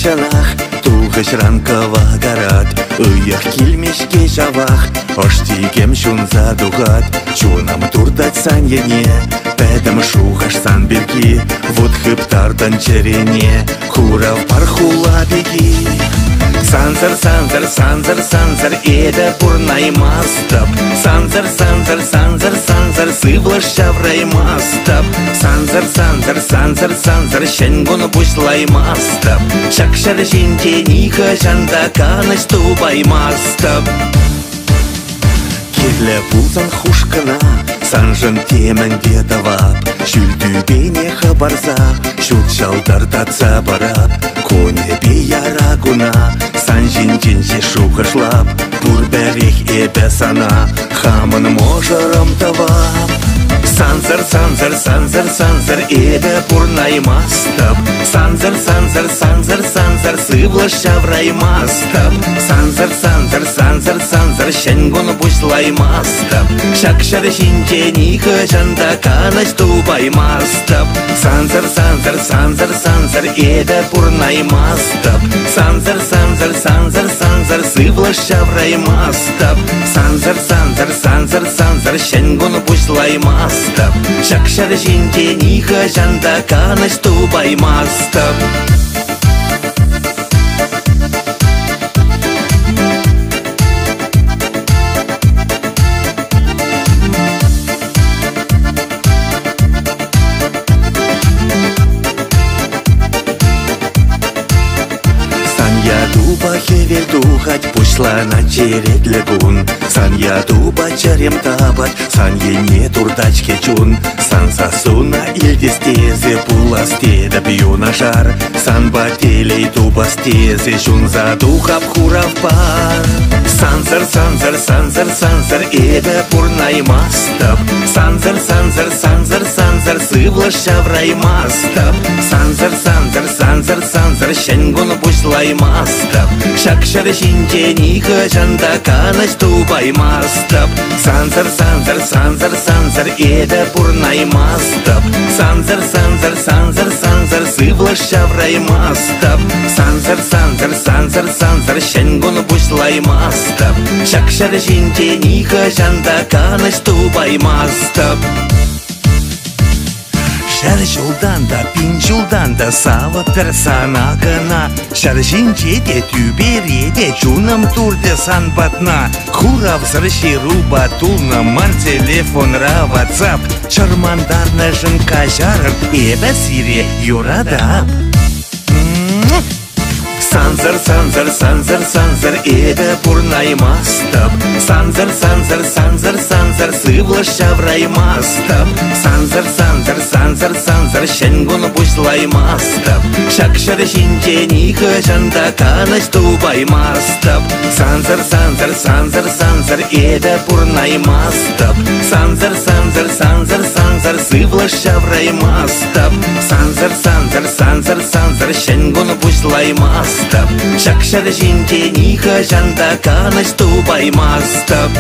станах, тугаш ранкова гарат, ыях килмешке жавах, оштигем шун задугат, чунам турдать саньене, пэдам шухаш сан берги, вот хыптардан черене, хурав пархула беги. Санзар, санзар, санзар, санзар, эда пурнай мастап. Санзар, санзар, санзар, санзар, сывлаша врай мастап. Санзар, санзар, санзар, санзар, щенгон бушлай мастап. Шакшар жинте ниха жанда канаш тубай мастап. Кирле пулзан хушкана, санжын темен дедавап. Шүлдүбене хабарза, шүлчалдар татса барап. Коне биярагуна, санжин жинже шухашлап. Пурберих эбе сана, хамын можарам тавап. Санзар, санзар, санзар, санзар, эбе пурнай мастап. Санзар, санзар, санзар, санзар, сывлаша врай мастап. Санзар, санзар, санзар, санзар, щенгон бушлай мастап. Шакшар шинче ниха жанда канаш тубай мастап. Санзар, санзар, санзар, санзар, эбе пурнай мастап. Санзар, санзар, санзар, санзар, сывлаша врай мастап. Санзар, санзар, санзар, санзар, щенгон бушлай мастап. Шакшар шинче ниха жанда канаш тубай мастап. Хевель духать пушла на черед легун. Сан я дуба чарем табат, сан не турдачке чун. Сан сасуна ильдестезе пуласте да бью на жар. Сан бателей тубастезе шун за духа пхурав пар. Санзар, санзар, санзар, санзар, эбе пурнай мастап. Санзар, санзар, санзар, санзар, сывлаша врай мастап. Санзар, санзар, санзар, санзар, щенгон бушлай мастап. Шакшар шинче ниха жанда канаш тубай мастап. Санзар, санзар, санзар, санзар, эбе пурнай мастап. Санзар, санзар, санзар, санзар, сывлаша врай мастап. Санзар, санзар, санзар, санзар, щенгон бушлай мастап. Шакшар шинче ниха жанда канаш тубай мастап. Шар жолдан да пин жолдан да сава персана гана. Шар шинче де тюбере де чунам турде сан батна. Хурав зрши руба тулна ман телефон ра ватсап. Шармандарна жынка жарыр эбе сире юрадап. Санзар, санзар, санзар, санзар, эбе пурнай мастап. Санзар, санзар, санзар, санзар, сывлаша врай мастап. Санзар, санзар, санзар, санзар, щенгон бушлай мастап. Шакшар шинче ниха жанда канаш тубай мастап. Санзар, санзар, санзар, санзар, эбе пурнай мастап. Санзар, санзар, санзар, санзар, сывлаша врай мастап. Санзар, санзар, санзар, санзар, щенгон бушлай мастап. Шакшар шинче ниха жанда канаш тубай мастап.